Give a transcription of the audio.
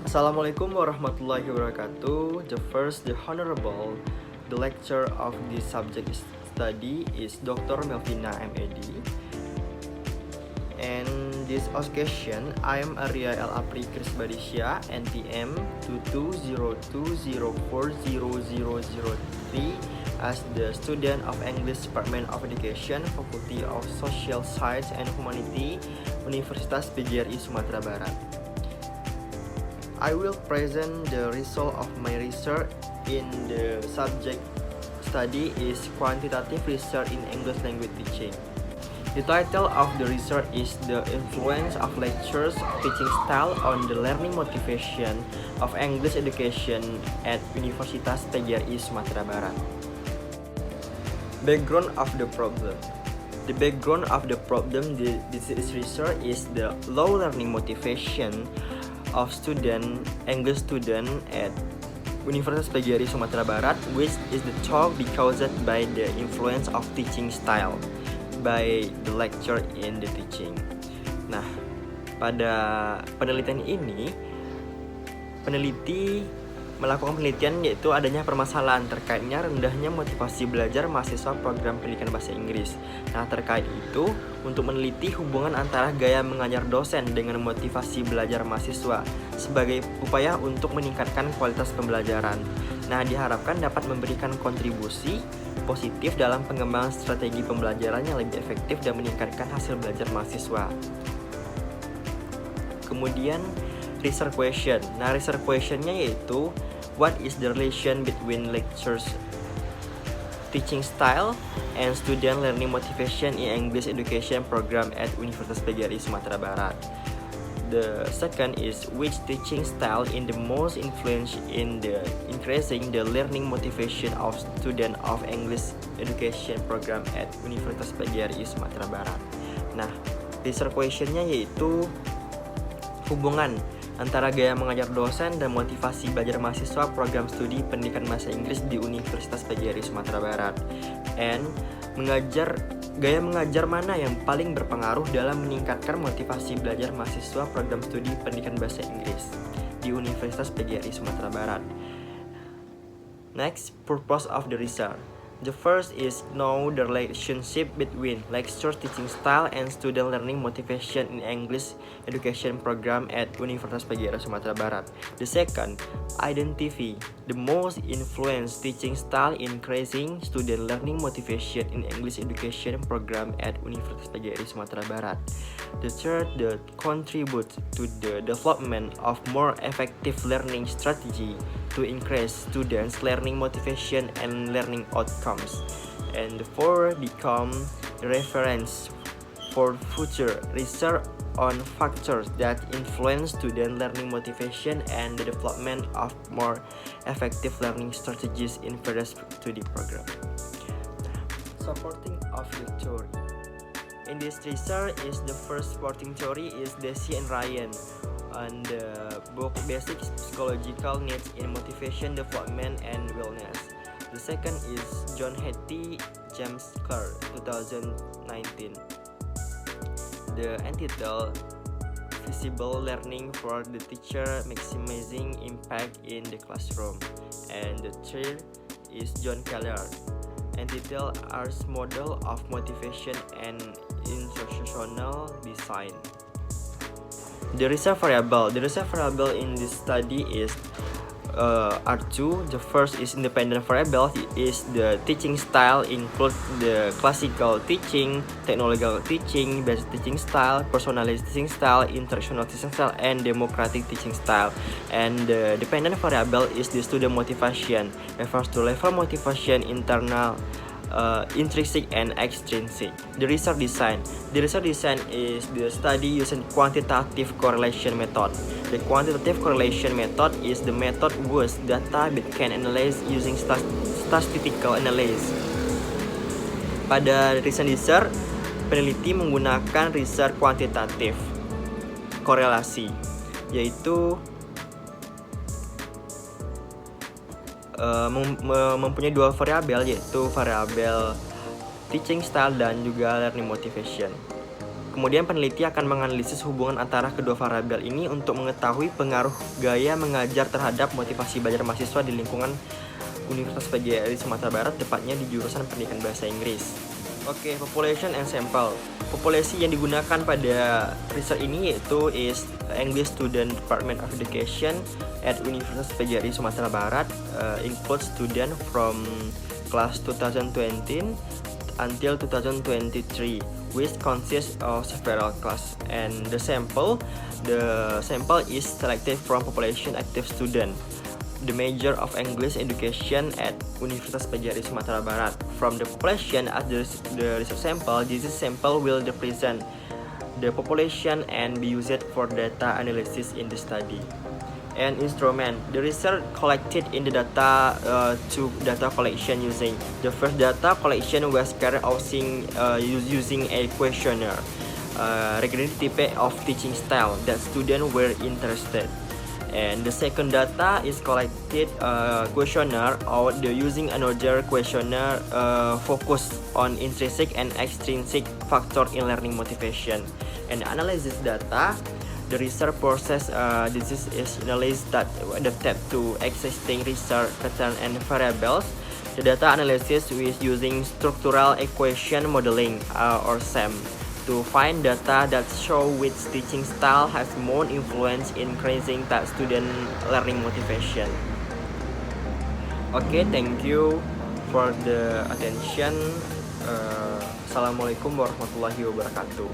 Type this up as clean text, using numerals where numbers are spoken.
Assalamualaikum warahmatullahi wabarakatuh. The Honorable, the lecturer of this subject study is Dr. Melvina M.A.D. And this occasion, I am Arya L. Apri Krisbadisya, NPM 2202040003 as the student of English Department of Education, Faculty of Social Science and Humanity, Universitas PGRI Sumatera Barat. I will present the result of my research in the subject study is Quantitative Research in English Language Teaching. The title of the research is The Influence of Lectures Teaching Style on the Learning Motivation of English Education at Universitas PGRI Sumatera Barat. Background of the problem. The background of the problem this research is the low learning motivation of English student at Universitas PGRI Sumatera Barat, which is the talk caused by the influence of teaching style by the lecture in the teaching. Nah, pada penelitian ini, peneliti melakukan penelitian yaitu adanya permasalahan terkaitnya rendahnya motivasi belajar mahasiswa program pendidikan bahasa Inggris. Nah, terkait itu, untuk meneliti hubungan antara gaya mengajar dosen dengan motivasi belajar mahasiswa sebagai upaya untuk meningkatkan kualitas pembelajaran. Nah, diharapkan dapat memberikan kontribusi positif dalam pengembangan strategi pembelajaran yang lebih efektif dan meningkatkan hasil belajar mahasiswa. Kemudian research question. Nah, research questionnya yaitu what is the relation between lectures teaching style and student learning motivation in English education program at Universitas PGRI Sumatera Barat. The second is which teaching style in the most influence in the increasing the learning motivation of student of English education program at Universitas PGRI Sumatera Barat. Nah, research questionnya yaitu hubungan antara gaya mengajar dosen dan motivasi belajar mahasiswa program studi pendidikan bahasa Inggris di Universitas PGRI Sumatera Barat. And gaya mengajar mana yang paling berpengaruh dalam meningkatkan motivasi belajar mahasiswa program studi pendidikan bahasa Inggris di Universitas PGRI Sumatera Barat. Next, purpose of the research. The first is know the relationship between lecture teaching style and student learning motivation in English education program at Universitas PGRI Sumatera Barat. The second, identify the most influence teaching style increasing student learning motivation in English education program at Universitas PGRI Sumatera Barat. The third, the contribute to the development of more effective learning strategy to increase students' learning motivation and learning outcomes. And the fourth, become the reference for future research on factors that influence student learning motivation and the development of more effective learning strategies in further study program. Supporting of the theory. In this research, is the first supporting theory is Deci and Ryan on the book Basic Psychological Needs in Motivation, Development, and Wellness. The second is John Hattie, James Clark, 2019. The entitled Visible Learning for the Teacher Maximizing Impact in the Classroom. And the third is John Keller, entitled Ars Model of Motivation and Instructional Design. The research variable in this study is are two. The first is independent variable, is the teaching style include the classical teaching, technological teaching, basic teaching style, personalized teaching style, interactional teaching style, and democratic teaching style. And the dependent variable is the student motivation, refers to level motivation, internal, intrinsic and extrinsic. The research design is the study using quantitative correlation method. The quantitative correlation method is the method whose data can analyze using statistical analysis. Pada recent research, peneliti menggunakan research kuantitatif korelasi, yaitu mempunyai dua variabel, yaitu variabel teaching style dan juga learning motivation. Kemudian peneliti akan menganalisis hubungan antara kedua variabel ini untuk mengetahui pengaruh gaya mengajar terhadap motivasi belajar mahasiswa di lingkungan Universitas PGRI Sumatera Barat, tepatnya di jurusan Pendidikan Bahasa Inggris. Oke, population and sample. Populasi yang digunakan pada research ini yaitu is English Student Department of Education at Universitas PGRI Sumatera Barat, includes student from class 2020 until 2023, which consists of several classes. And the sample is selected from population active student, the major of English education at Universitas PGRI Sumatera Barat. From the population as the research sample, this sample will represent the population and be used for data analysis in the study. And instrument, the research collected in the data to data collection using the first data collection was carried out using a questionnaire regarding the type of teaching style that students were interested. And the second data is collected questionnaire or using another questionnaire focused on intrinsic and extrinsic factor in learning motivation. And analysis data, the research process this is analysis that adapted to existing research pattern and variables. The data analysis is using structural equation modeling or SEM to find data that show which teaching style has more influence in increasing that student learning motivation. Okay, thank you for the attention. Assalamualaikum warahmatullahi wabarakatuh.